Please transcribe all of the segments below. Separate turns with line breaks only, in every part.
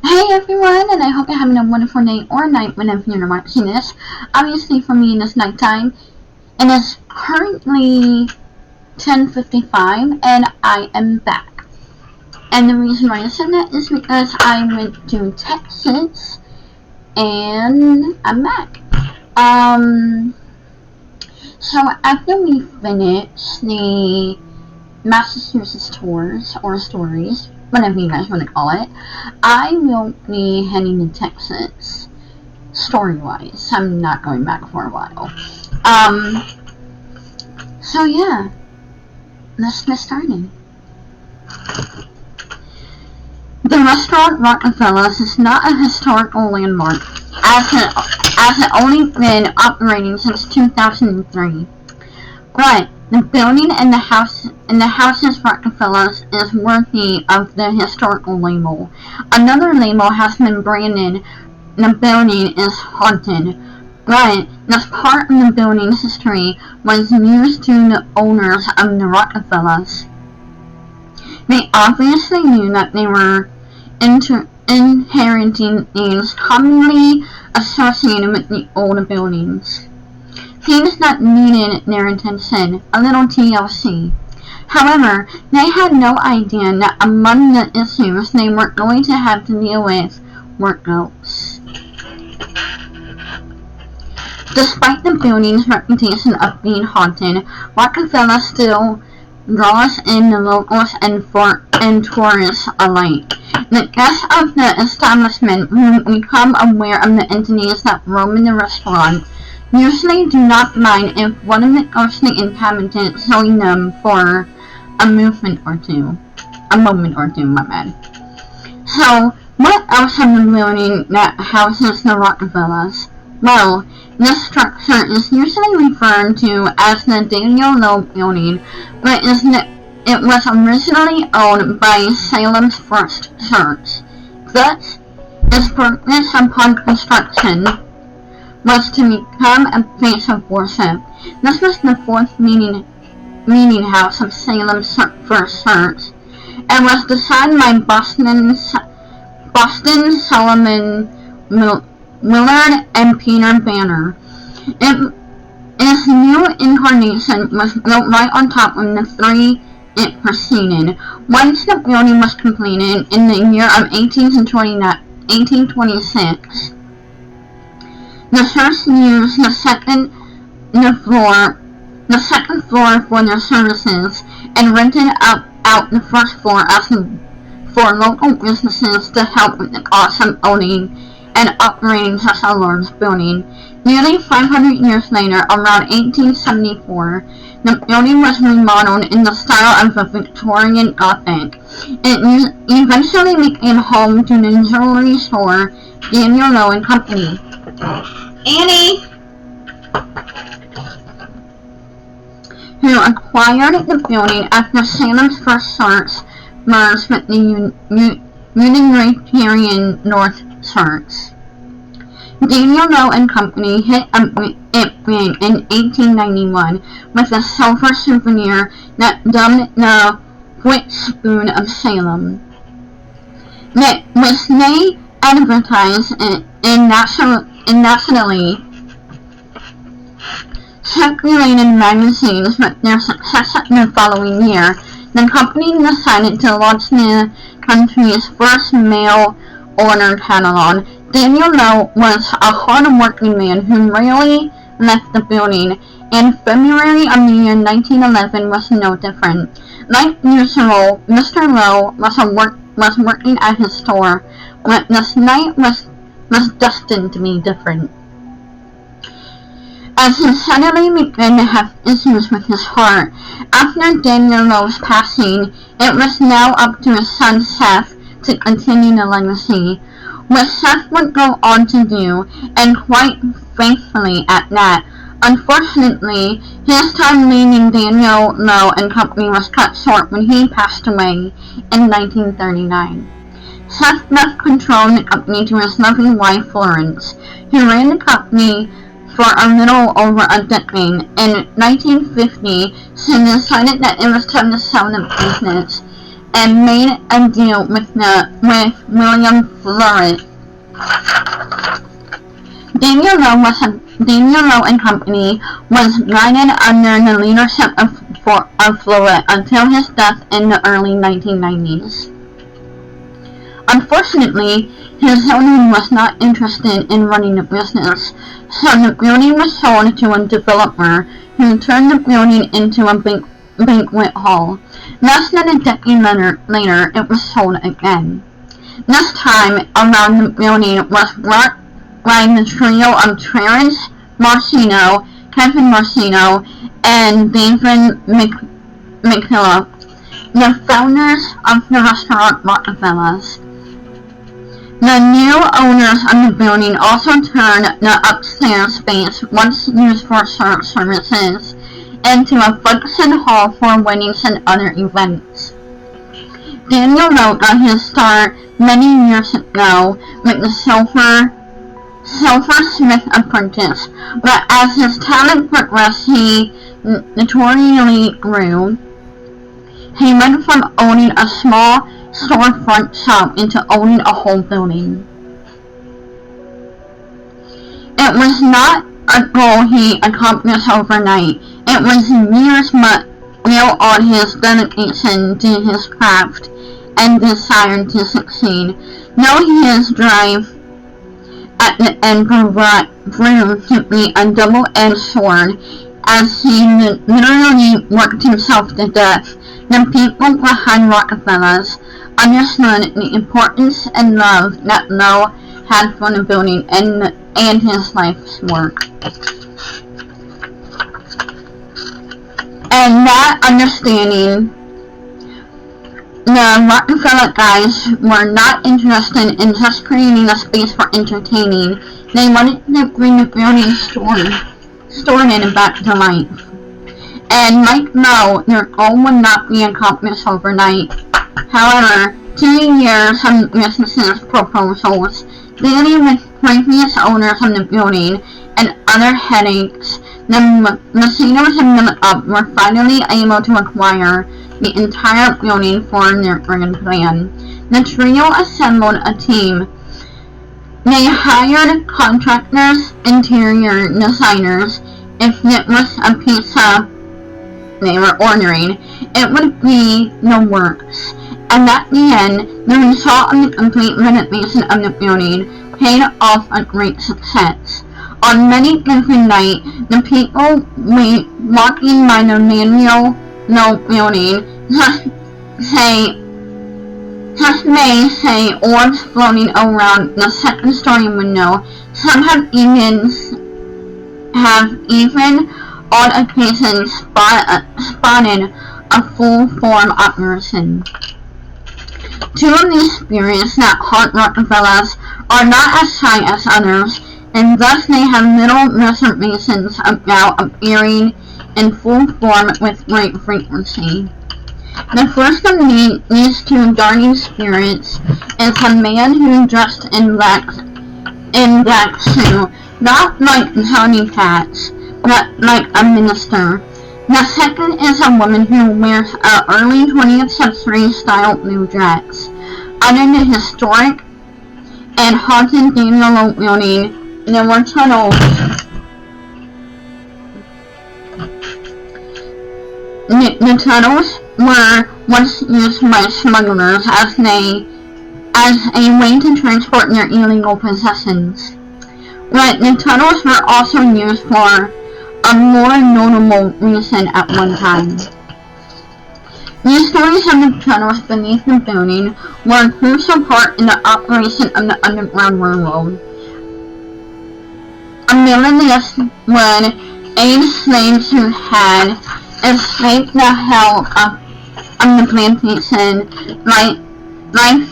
Hey everyone, and I hope you're having a wonderful day or night whenever you're watching this. Obviously for me it's nighttime, and it's currently 10:55, and I am back. And the reason why I said that is because I went to Texas, and I'm back. So after we finish the Massachusetts tours, or stories, whatever you guys want to call it, I will be heading to Texas, story-wise. I'm not going back for a while. So yeah, let's get started. The restaurant Rockafellas is not a historical landmark, as it only been operating since 2003. But the building and the houses Rockefellers is worthy of the historical label. Another label has been branded. The building is haunted, but this part of the building's history was news to the owners of the Rockefellers. They obviously knew that they were inheriting names commonly associated with the older buildings. Things that needed their attention, a little TLC. However, they had no idea that among the issues they were going to have to deal with were ghosts. Despite the building's reputation of being haunted, Rockefeller still draws in the locals and tourists alike. The guests of the establishment who become aware of the entities that roam in the restaurant usually do not mind if one of the ghostly inhabitants showing them for a moment or two, my bad. So, what else of the building that houses the Rockefellers? Well, this structure is usually referred to as the Daniel Low Building, but it was originally owned by Salem's First Church. Thus, its purpose upon construction was to become a place of worship. This was the fourth meeting house of Salem's First Church, and was designed by Boston Solomon Willard and Peter Banner. Its new incarnation was built right on top of the three it preceded. Once the building was completed in the year of 1826, the church used the second floor for their services and rented out the first floor for local businesses to help with the cost of owning and operating such a large building. Nearly 500 years later, around 1874, the building was remodeled in the style of the Victorian Gothic. It eventually became home to the jewelry store Daniel Low and Company. Annie! Who acquired the building after Salem's First Church merged with the Unitarian North Church. Daniel Low and Company hit it big in 1891 with a silver souvenir that dubbed the Witch Spoon of Salem, which they advertised in nationally circulated magazines. With their success the following year, the company decided to launch the country's first mail-order catalog. Daniel Low was a hard-working man who rarely left the building, and February of the year 1911 was no different. Like usual, Mr. Low was working at his store, but this night was destined to be different. As he suddenly began to have issues with his heart, after Daniel Low's passing, it was now up to his son Seth to continue the legacy, which Seth would go on to do, and quite faithfully at that. Unfortunately, his time leading Daniel Low and Company was cut short when he passed away in 1939. Seth left control of the company to his loving wife Florence, who ran the company for a little over a decade. In 1950, she decided that it was time to sell the business, and made a deal with William Fleury. Daniel Lowe and Company was guided under the leadership of Fleury until his death in the early 1990s. Unfortunately, his owner was not interested in running the business, so the building was sold to a developer who turned the building into a banquet hall. Less than a decade later, it was sold again. This time around, the building was brought by the trio of Terence Marcino, Kevin Marcino, and David McKillop, the founders of the restaurant Rockafellas. The new owners of the building also turned the upstairs space, once used for services, into a function hall for weddings and other events. Daniel Lowe got his start many years ago with the silversmith apprentice, but as his talent progressed, he notoriously grew. He went from owning a small storefront shop into owning a whole building. It was not a goal he accomplished overnight. It was years but built on his dedication to his craft and desire to succeed. Now his drive at the end proved to be a double-edged sword, as he literally worked himself to death. The people behind Rockefellers understood the importance and love that Lowe had for the building and his life's work. And that understanding, the Rockefeller guys were not interested in just creating a space for entertaining. They wanted to bring the building stored in back to life. And like Lowe, their goal would not be accomplished overnight. However, 2 years of business proposals, dealing with previous owners of the building, and other headaches, the Macinos and Philip were finally able to acquire the entire building for their grand plan. The trio assembled a team. They hired contractors, interior designers. If it was a pizza they were ordering, it would be the works. And at the end, the result of the complete renovation of the building paid off a great success. On many given night, the people walking by the Daniel Lowe building may say orbs floating around the second-story window. Some have even on occasion spotted a full-form apparition. Two of these spirits that haunt Rockefellers are not as shy as others, and thus they have little reservations about appearing in full form with great frequency. The first of these two darting spirits is a man who dressed in black suit, not like Johnny Cats, but like a minister. The second is a woman who wears an early 20th century style blue dress. Under the historic and haunted Daniel Lowe building, there were tunnels. The tunnels were once used by smugglers as a way to transport their illegal possessions. But the tunnels were also used for a more notable reason at one time. These stories of the tunnels beneath the building were a crucial part in the operation of the Underground Railroad. A millionist would aid slaves who had escaped the hell of the plantation right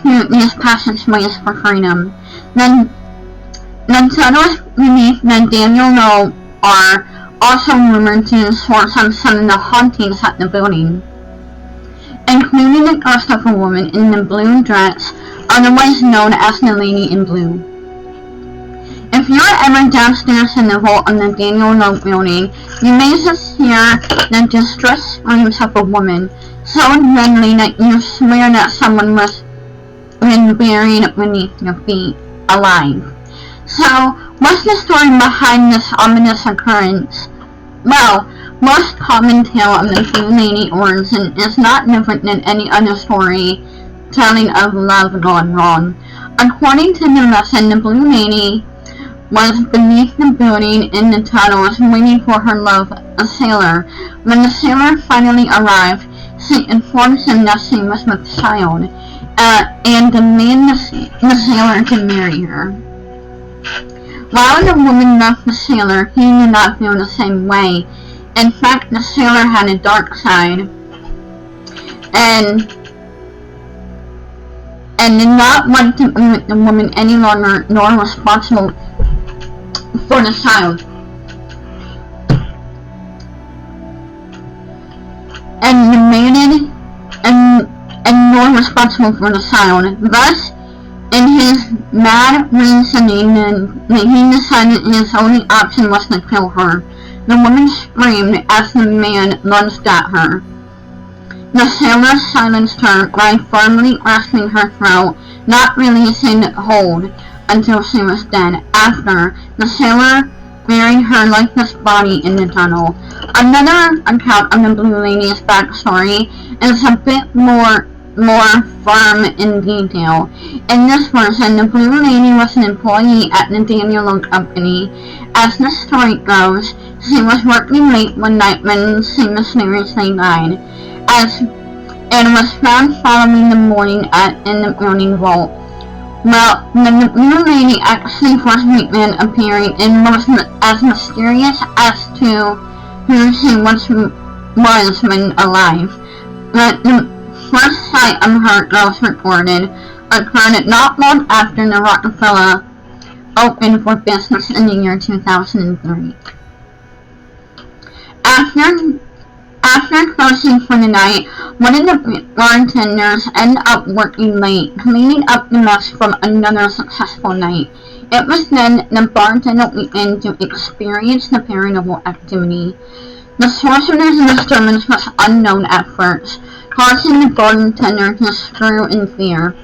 through these passageways for freedom. The tunnels beneath the Daniel Lowe are also rumored to source of some of the hauntings at the building, including the ghost of a woman in the blue dress, otherwise known as the Lady in Blue. If you are ever downstairs in the vault of the Daniel Lowe building, you may just hear the distressed screams of a woman. so deadly that you swear that someone was been buried beneath your feet, alive. So, what's the story behind this ominous occurrence? Well, most common tale of the Blue Lady origin is not different than any other story telling of love gone wrong. According to the legend, the Blue Lady was beneath the building in the tunnels waiting for her love, a sailor. When the sailor finally arrived, she informed him that she was with child, and demanded the sailor to marry her. While the woman loved the sailor, he did not feel the same way. In fact, the sailor had a dark side, and did not want to be with the woman any longer, nor responsible for the child. And demanded and nor responsible for the child. Thus, in his mad reasoning, he decided his only option was to kill her. The woman screamed as the man lunged at her. The sailor silenced her by firmly grasping her throat, not releasing hold until she was dead. After, the sailor buried her lifeless body in the tunnel. Another account of the Blue Lady's backstory is a bit more firm in detail. In this version, the Blue Lady was an employee at the Daniel Company. As the story goes, she was working late one night when she mysteriously died, and was found following the morning in the building vault. Well, the Blue Lady actually first began appearing and was as mysterious as to who she was when alive. But the first sight of her ghost recorded occurred not long after the Rockefeller opened for business in the year 2003. After closing for the night, one of the bartenders ended up working late, cleaning up the mess from another successful night. It was then the bartender began to experience the paranormal activity. The source of this disturbance was unknown at first, causing the bartender to screw in fear.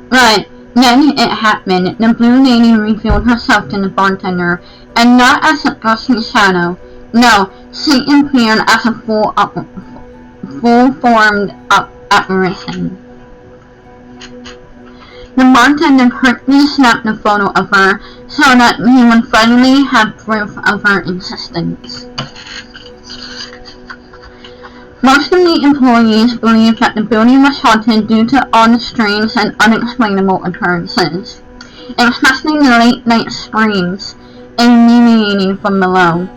But then it happened. The Blue Lady revealed herself to the bartender, and not as a ghostly shadow. No, she appeared as a full-formed apparition. The bartender quickly snapped a photo of her so that he would finally have proof of her existence. Most of the employees believed that the building was haunted due to all the strange and unexplainable occurrences, especially the late-night screams emanating from below.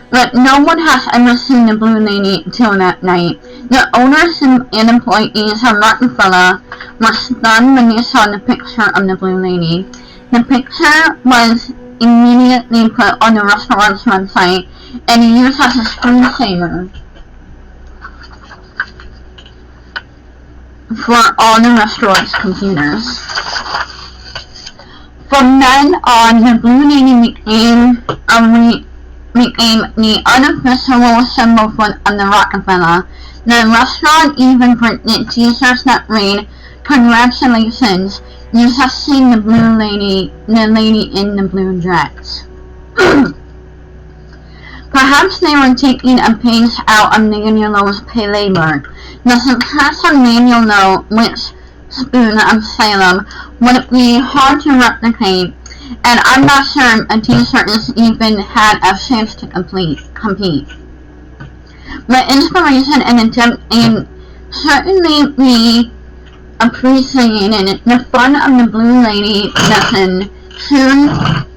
But no one has ever seen the Blue Lady till that night. The owners and employees of Rockefeller were stunned when they saw the picture of the Blue Lady. The picture was immediately put on the restaurant's website and used as a screensaver for all the restaurant's computers. From then on, the Blue Lady became the unofficial symbol of the Rockefeller. The restaurant even printed t-shirts that read, "Congratulations, you have seen the Blue Lady, the lady in the blue dress." Perhaps they were taking a page out of Daniel's playbook. The success of Daniel, which spoon of Salem, would be hard to replicate, and I'm not sure a t-shirt has even had a chance to compete. But inspiration and certainly be appreciated. The fun of the Blue Lady lesson soon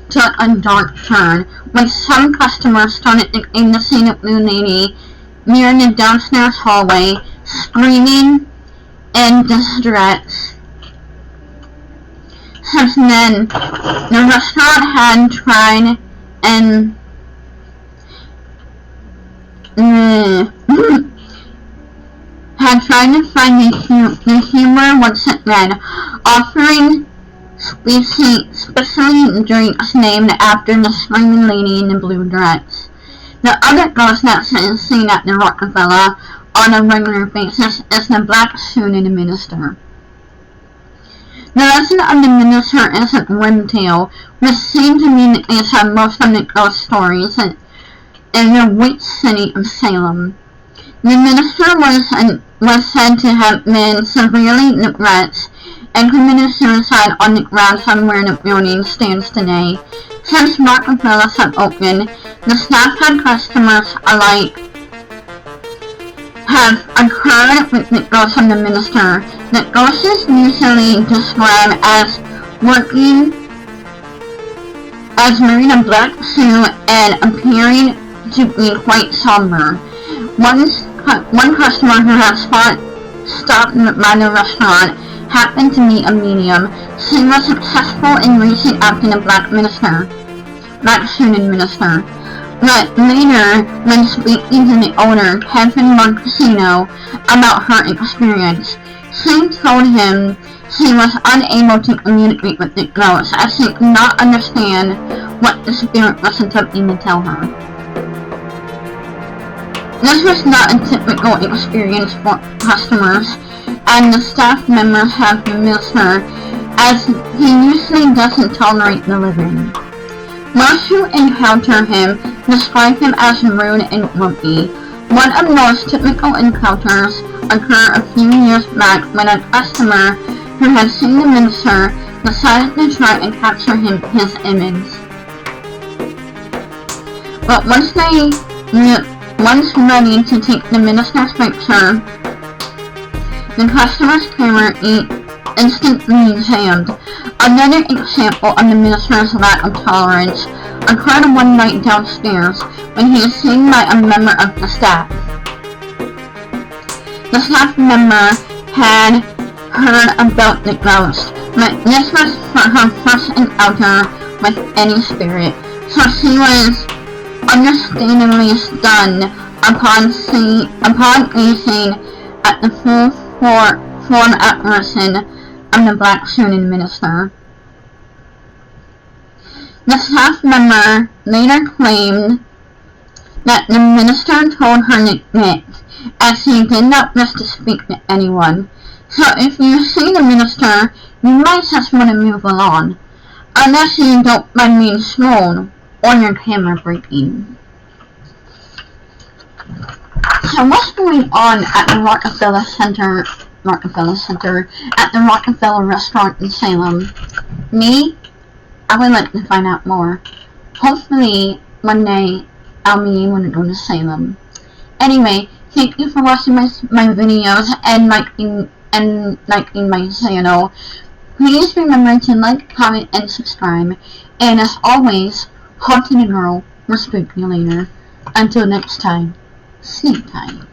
took a dark turn when some customers started to see the Blue Lady near the downstairs hallway, screaming in distress. Since then, the restaurant had tried to find the humor once it read, offering specially drinks named after the screaming lady in the blue dress. The other ghosts that is seen at the Rockefeller on a regular basis is the Black Sunni minister. The legend of the minister is a grim tale, which seems to be the case of most of the ghost stories in the witch city of Salem. The minister was said to have been severely neglected and committed suicide on the ground from where the building stands today. Since Rockefellers have opened, the staff and customers alike have occurred with the ghost of the minister. The ghost is usually described as working as wearing a black suit and appearing to be quite somber. One customer who had stopped by the restaurant happened to be a medium. She was successful in reaching out to the Black Sunni minister. But later, when speaking to the owner, Kevin Montesino, about her experience, she told him she was unable to communicate with the ghost as she could not understand what the spirit was attempting to tell her. This was not a typical experience for customers, and the staff members have missed her, as he usually doesn't tolerate the living. Most who encounter him describe him as rude and grumpy. One of the most typical encounters occurred a few years back when a customer who had seen the minister decided to try and capture his image. But once ready to take the minister's picture, the customer's camera instantly jammed. Another example of the minister's lack of tolerance occurred one night downstairs when he was seen by a member of the staff. The staff member had heard about the ghost, but this was her first encounter with any spirit, so she was understandably stunned upon gazing at the full form apparition of the Black Sunni minister. The staff member later claimed that the minister told her to quit, as he did not wish to speak to anyone. So if you see the minister, you might just want to move along, unless you don't mind being slowed or your camera breaking. So what's going on at the Rockefeller Center at the Rockefeller restaurant in Salem? Me? I would like to find out more. Hopefully, one day, I'll be able to go to Salem. Anyway, thank you for watching my videos and liking my channel. Please remember to like, comment, and subscribe. And as always, Haunted Girl will speak to you later. Until next time, sleep tight.